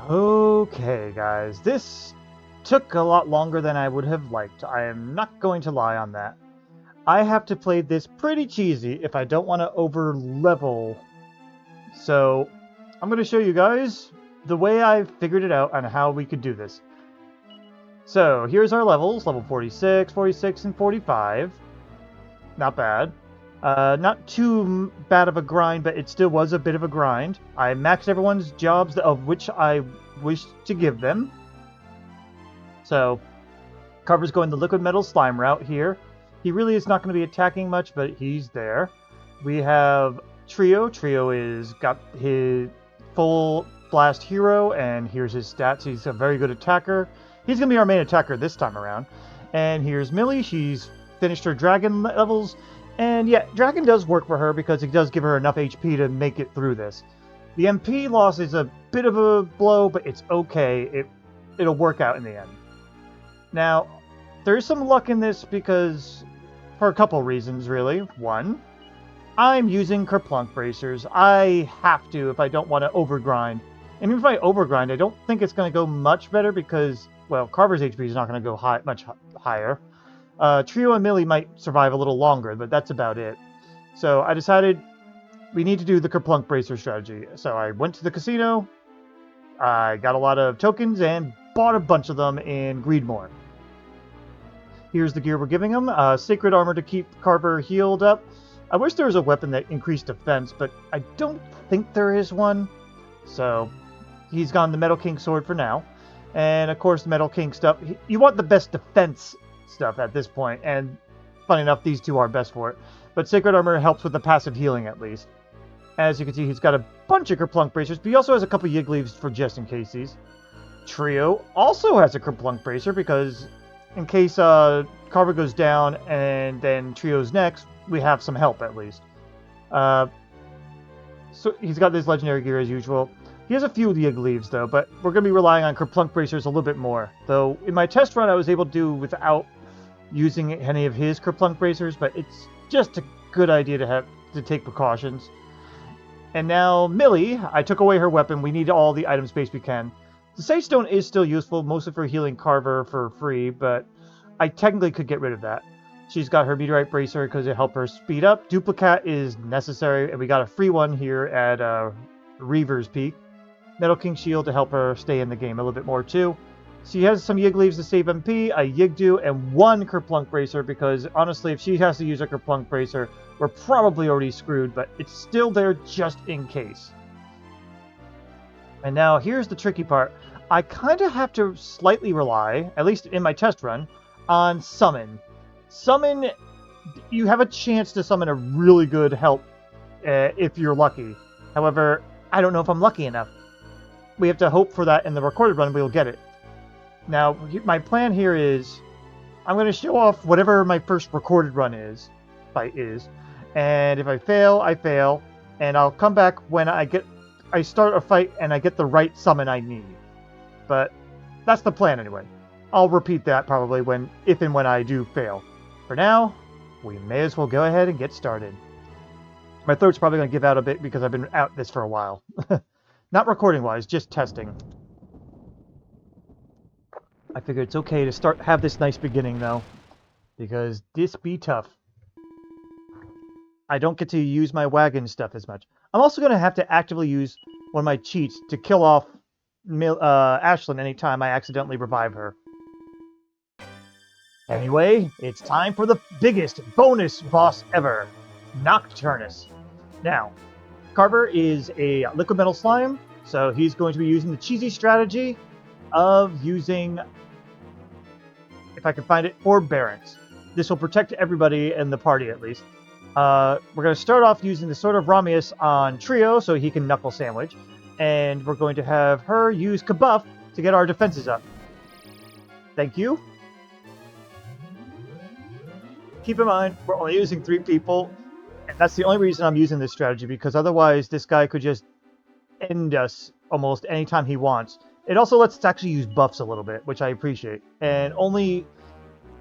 Okay, guys, this took a lot longer than I would have liked. I am not going to lie on that. I have to play this pretty cheesy if I don't want to over level. So I'm going to show you guys the way I figured it out on how we could do this. So here's our levels, level 46, 46, and 45. Not bad. Not too bad of a grind, but it still was a bit of a grind. I maxed everyone's jobs of which I wished to give them. So Carver's going the liquid metal slime route here. He really is not going to be attacking much, but he's there. We have Trio. Trio is got his full blast hero, and here's his stats. He's a very good attacker. He's going to be our main attacker this time around. And here's Millie. She's finished her dragon levels. And yeah, dragon does work for her because it does give her enough HP to make it through this. The MP loss is a bit of a blow, but it's okay. It'll work out in the end. Now, there's some luck in this because, for a couple reasons, really. One, I'm using Kerplunk bracers. I have to if I don't want to overgrind. And even if I overgrind, I don't think it's going to go much better because, well, Carver's HP is not going to go much higher. Trio and Millie might survive a little longer, but that's about it. So I decided we need to do the Kerplunk bracer strategy. So I went to the casino, I got a lot of tokens, and bought a bunch of them in Greedmore. Here's the gear we're giving him. Sacred armor to keep Carver healed up. I wish there was a weapon that increased defense, but I don't think there is one. So he's gone the Metal King sword for now. And of course, Metal King stuff. You want the best defense stuff at this point, and funny enough, these two are best for it. But Sacred Armor helps with the passive healing at least. As you can see, he's got a bunch of Kerplunk bracers, but he also has a couple Yig Leaves for just in cases. Trio also has a Kerplunk bracer because in case Carver goes down and then Trio's next, we have some help at least. So he's got this legendary gear as usual. He has a few Yig Leaves though, but we're going to be relying on Kerplunk bracers a little bit more. Though in my test run I was able to do without using any of his Kerplunk bracers, but it's just a good idea to take precautions. And now Millie, I took away her weapon. We need all the item space we can. The Sage Stone is still useful, mostly for healing Carver for free, but I technically could get rid of that. She's got her Meteorite Bracer because it helps her speed up. Duplicat is necessary, and we got a free one here at Reaver's Peak. Metal King Shield to help her stay in the game a little bit more too. She has some Yig Leaves to save MP, a Yigdu, and one Kerplunk Bracer because honestly, if she has to use a Kerplunk Bracer, we're probably already screwed, but it's still there just in case. And now here's the tricky part. I kind of have to slightly rely, at least in my test run, on Summon. Summon, you have a chance to summon a really good help if you're lucky. However, I don't know if I'm lucky enough. We have to hope for that in the recorded run, we'll get it. Now, my plan here is, I'm going to show off whatever my first recorded run is, and if I fail, I fail, and I'll come back when I start a fight and I get the right summon I need. But that's the plan anyway. I'll repeat that probably if and when I do fail. For now, we may as well go ahead and get started. My throat's probably going to give out a bit because I've been out this for a while. Not recording-wise, just testing. I figure it's okay to have this nice beginning, though, because this be tough. I don't get to use my wagon stuff as much. I'm also going to have to actively use one of my cheats to kill off Ashlyn anytime I accidentally revive her. Anyway, it's time for the biggest bonus boss ever, Nokturnus. Now, Carver is a liquid metal slime, so he's going to be using the cheesy strategy of using, if I can find it, forbearance. This will protect everybody in the party at least. We're going to start off using the Sword of Ramius on Trio so he can knuckle sandwich. And we're going to have her use Kabuff to get our defenses up. Thank you. Keep in mind, we're only using 3 people. And that's the only reason I'm using this strategy, because otherwise this guy could just end us almost anytime he wants. It also lets us actually use buffs a little bit, which I appreciate. And only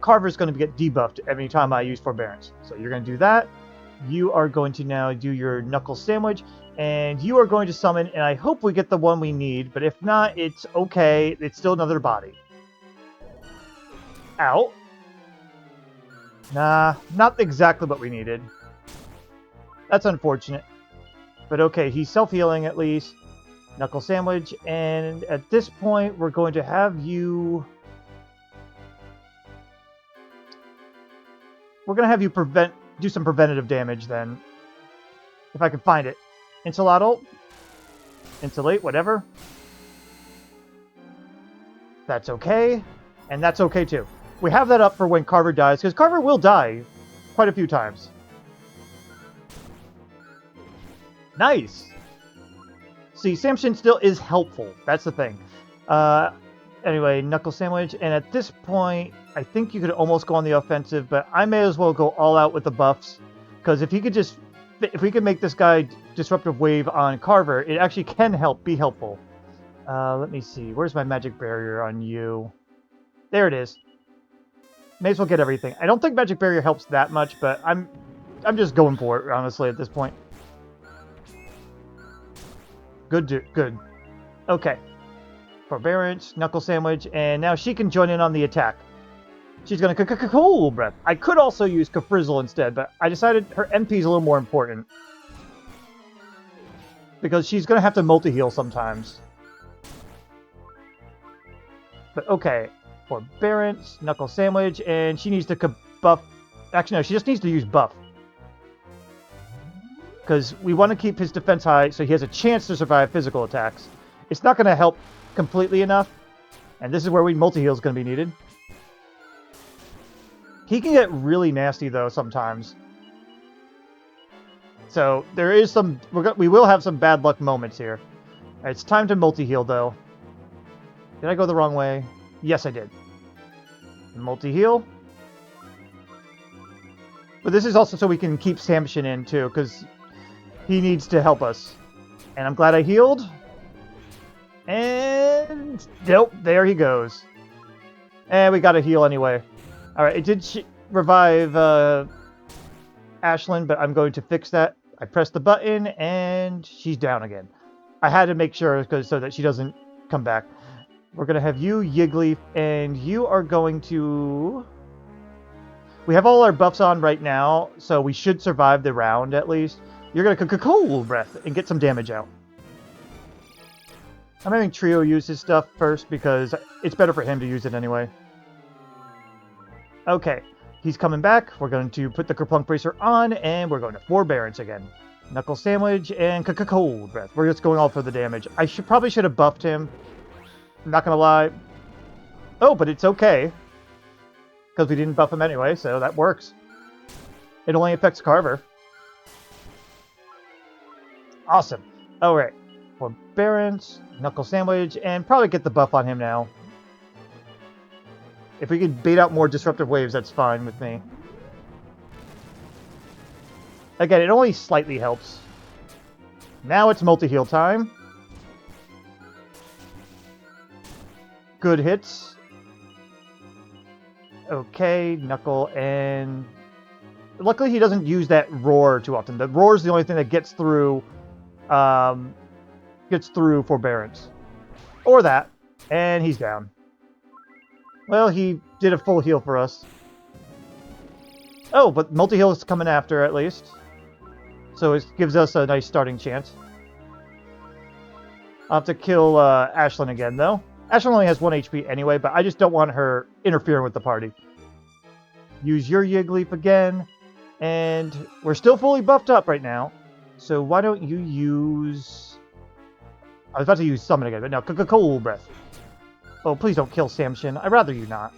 Carver's going to get debuffed every time I use forbearance. So you're going to do that. You are going to now do your knuckle sandwich. And you are going to summon, and I hope we get the one we need, but if not, it's okay. It's still another body. Ow. Nah, not exactly what we needed. That's unfortunate. But okay, he's self-healing at least. Knuckle Sandwich, and at this point, we're going to have you... We're going to have you do some preventative damage then. If I can find it. Insulattle. Insulate, whatever. That's okay. And that's okay too. We have that up for when Carver dies, because Carver will die quite a few times. Nice! See, Samson still is helpful. That's the thing. Anyway, Knuckle Sandwich. And at this point, I think you could almost go on the offensive, but I may as well go all out with the buffs. Because if we can make this guy Disruptive Wave on Carver, it actually can be helpful. Let me see. Where's my magic barrier on you? There it is. May as well get everything. I don't think magic barrier helps that much, but I'm just going for it, honestly, at this point. Good. Okay. Forbearance, Knuckle Sandwich, and now she can join in on the attack. She's going to Cold Breath. I could also use Kafrizzle instead, but I decided her MP is a little more important. Because she's going to have to multi-heal sometimes. But okay. Forbearance, Knuckle Sandwich, and she needs to buff... Actually, no, she just needs to use buff. Because we want to keep his defense high so he has a chance to survive physical attacks. It's not going to help completely enough. And this is where multi-heal is going to be needed. He can get really nasty, though, sometimes. So, there is some... We will have some bad luck moments here. Right, it's time to multi-heal, though. Did I go the wrong way? Yes, I did. Multi-heal. But this is also so we can keep Samson in, too, because he needs to help us. And I'm glad I healed. And... Nope, there he goes. And we got to heal anyway. Alright, it did revive Ashlyn, but I'm going to fix that. I pressed the button, and she's down again. I had to make sure so that she doesn't come back. We're going to have you, Yiggly, and you are going to... We have all our buffs on right now, so we should survive the round at least. You're going to Cold Breath and get some damage out. I'm having Trio use his stuff first because it's better for him to use it anyway. Okay, he's coming back. We're going to put the Kerplunk Bracer on, and we're going to Forbearance again. Knuckle Sandwich and Cold Breath. We're just going all for the damage. I probably should have buffed him. I'm not going to lie. Oh, but it's okay. Because we didn't buff him anyway, so that works. It only affects Carver. Awesome. Alright. Forbearance, Knuckle Sandwich, and probably get the buff on him now. If we can bait out more Disruptive Waves, that's fine with me. Again, it only slightly helps. Now it's multi-heal time. Good hits. Okay, Knuckle, and... Luckily he doesn't use that Roar too often. The Roar is the only thing that gets through Forbearance. Or that. And he's down. Well, he did a full heal for us. Oh, but multi-heal is coming after, at least. So it gives us a nice starting chance. I'll have to kill Ashlyn again, though. Ashlyn only has 1 HP anyway, but I just don't want her interfering with the party. Use your Yigglyf again. And we're still fully buffed up right now. So why don't you use... I was about to use Summon again, but no, Cold Breath. Oh, please don't kill Samson. I'd rather you not.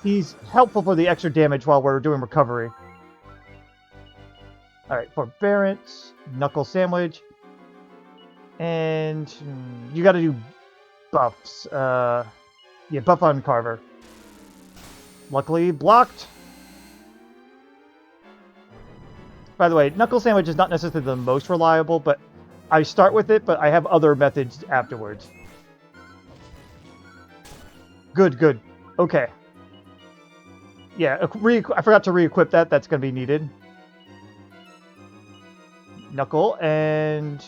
He's helpful for the extra damage while we're doing recovery. Alright, Forbearance, Knuckle Sandwich. And you gotta do buffs. Yeah, buff on Carver. Luckily, blocked. By the way, Knuckle Sandwich is not necessarily the most reliable, but I start with it, but I have other methods afterwards. Good, good. Okay. Yeah, I forgot to re-equip that. That's going to be needed. Knuckle, and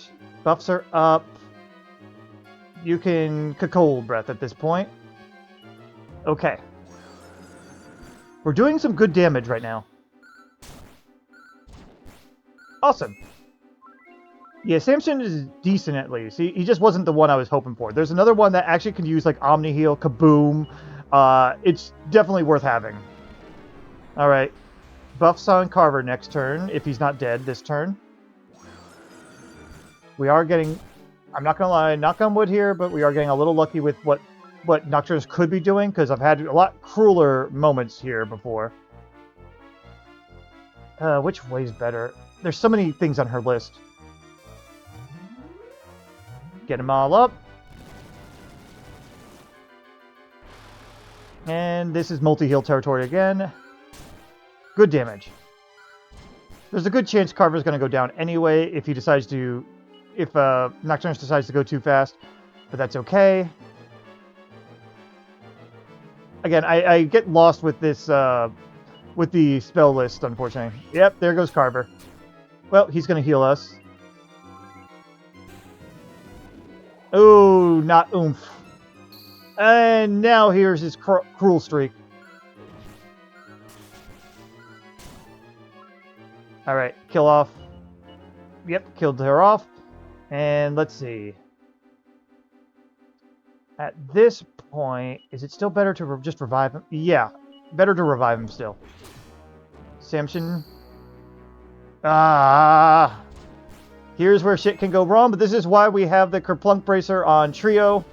Buffs are up. You can cold breath at this point. Okay. We're doing some good damage right now. Awesome. Yeah, Samson is decent at least. He just wasn't the one I was hoping for. There's another one that actually can use like Omni Heal, Kaboom. It's definitely worth having. Alright. Buffs on Carver next turn, if he's not dead this turn. We are getting, I'm not going to lie, knock on wood here, but we are getting a little lucky with what Nokturnus could be doing, because I've had a lot crueler moments here before. Which way's better? There's so many things on her list. Get them all up. And this is multi-heal territory again. Good damage. There's a good chance Carver's going to go down anyway if he decides to... If Nokturnus decides to go too fast. But that's okay. Again, I get lost with this... with the spell list, unfortunately. Yep, there goes Carver. Well, he's going to heal us. Oh, not oomph. And now here's his cruel streak. Alright, kill off. Yep, killed her off. And let's see. At this point, is it still better to just revive him? Yeah, better to revive him still. Samson. Here's where shit can go wrong, but this is why we have the Kerplunk Bracer on Trio.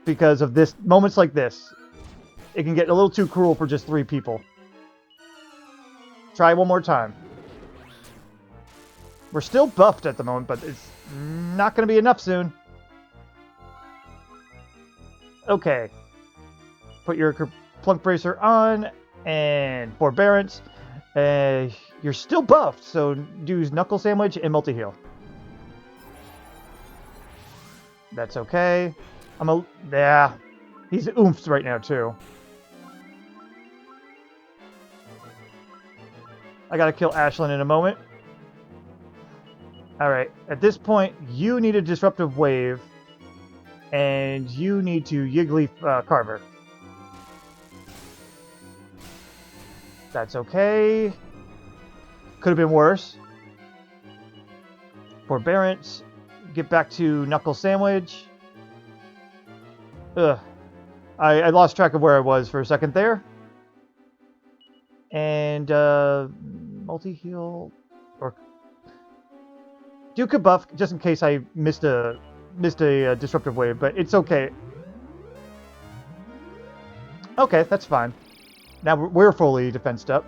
Because of this, moments like this. It can get a little too cruel for just 3 people. Try one more time. We're still buffed at the moment, but it's not going to be enough soon. Okay. Put your Kerplunk Bracer on, and forbearance. You're still buffed, so do Knuckle Sandwich and multi-heal. That's okay. Yeah. He's oomphs right now, too. I gotta kill Ashlyn in a moment. Alright, at this point, you need a Disruptive Wave, and you need to Yiggly Carver. That's okay. Could have been worse. Forbearance. Get back to Knuckle Sandwich. Ugh. I lost track of where I was for a second there. And, multi-heal... Or... Duke a buff, just in case I missed a Disruptive Wave, but it's okay. Okay, that's fine. Now we're fully defensed up.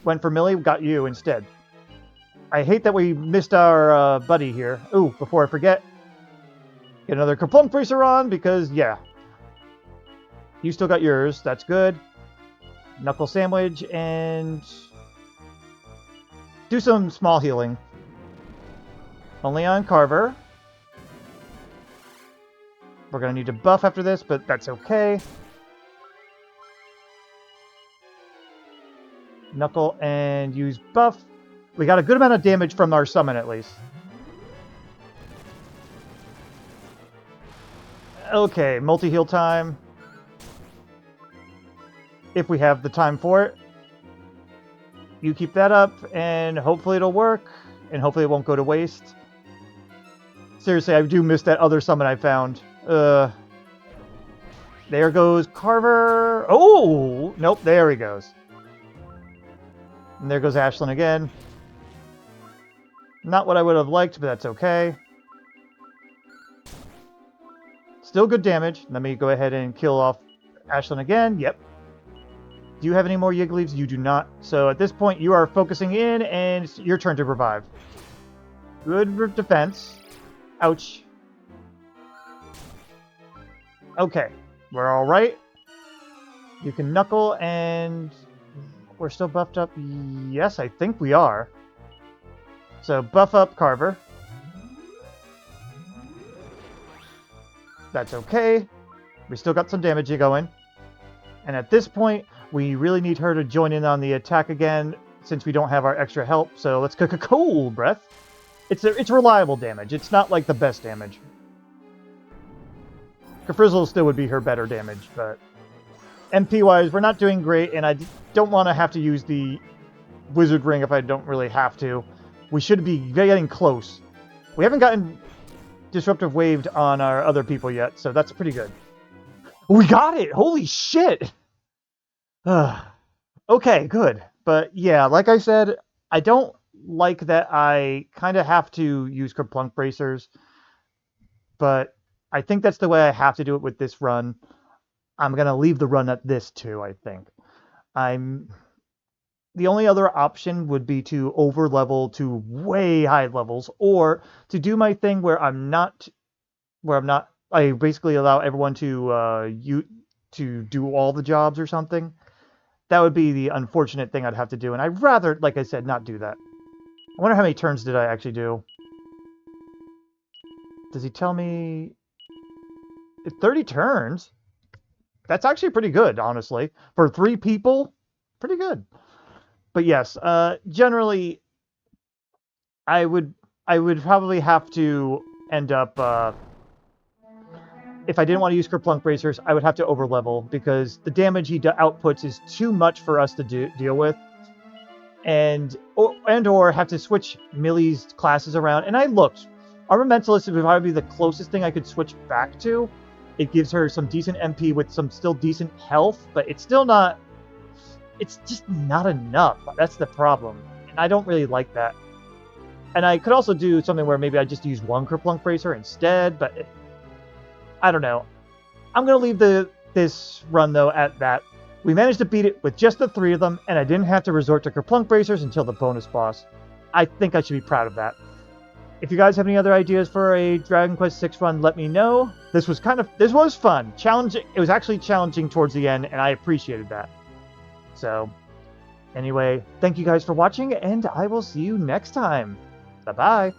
Went for Millie, got you instead. I hate that we missed our buddy here. Ooh, before I forget, get another Kerplunk Bracer on, because, yeah. You still got yours, that's good. Knuckle Sandwich, and... do some small healing. Only on Carver. We're going to need to buff after this, but that's okay. Knuckle and use buff. We got a good amount of damage from our summon, at least. Okay, multi-heal time. If we have the time for it. You keep that up, and hopefully it'll work, and hopefully it won't go to waste. Seriously, I do miss that other summon I found. There goes Carver. Oh! Nope, there he goes. And there goes Ashlyn again. Not what I would have liked, but that's okay. Still good damage. Let me go ahead and kill off Ashlyn again. Yep. Do you have any more Yigglies? You do not. So at this point, you are focusing in, and it's your turn to revive. Good defense. Ouch. Okay. We're alright. You can Knuckle, and... we're still buffed up? Yes, I think we are. So, buff up Carver. That's okay. We still got some damage going. And at this point, we really need her to join in on the attack again, since we don't have our extra help. So let's cook a cold breath. It's reliable damage. It's not like the best damage. Kafrizzle still would be her better damage, but MP-wise, we're not doing great, and I don't want to have to use the Wizard Ring if I don't really have to. We should be getting close. We haven't gotten Disruptive Waved on our other people yet, so that's pretty good. We got it! Holy shit! Okay, good. But yeah, like I said, I don't like that I kind of have to use Kerplunk Bracers, but I think that's the way I have to do it with this run. I'm going to leave the run at this too, I think. The only other option would be to overlevel to way high levels, or to do my thing where I basically allow everyone to do all the jobs or something. That would be the unfortunate thing I'd have to do, and I'd rather, like I said, not do that. I wonder how many turns did I actually do? Does he tell me? 30 turns? That's actually pretty good, honestly. For 3 people, pretty good. But yes, generally, I would probably have to end up, if I didn't want to use Kerplunk Bracers, I would have to overlevel, because the damage he outputs is too much for us to deal with. Or have to switch Millie's classes around. And I looked. Armamentalist would probably be the closest thing I could switch back to. It gives her some decent MP with some still decent health, but it's still not... It's just not enough. That's the problem. And I don't really like that. And I could also do something where maybe I just use one Kerplunk Bracer instead, but... I don't know. I'm going to leave this run, though, at that. We managed to beat it with just the 3 of them, and I didn't have to resort to Kerplunk Bracers until the bonus boss. I think I should be proud of that. If you guys have any other ideas for a Dragon Quest VI run, let me know. This was fun. Challenging. It was actually challenging towards the end, and I appreciated that. So, anyway, thank you guys for watching, and I will see you next time. Bye-bye.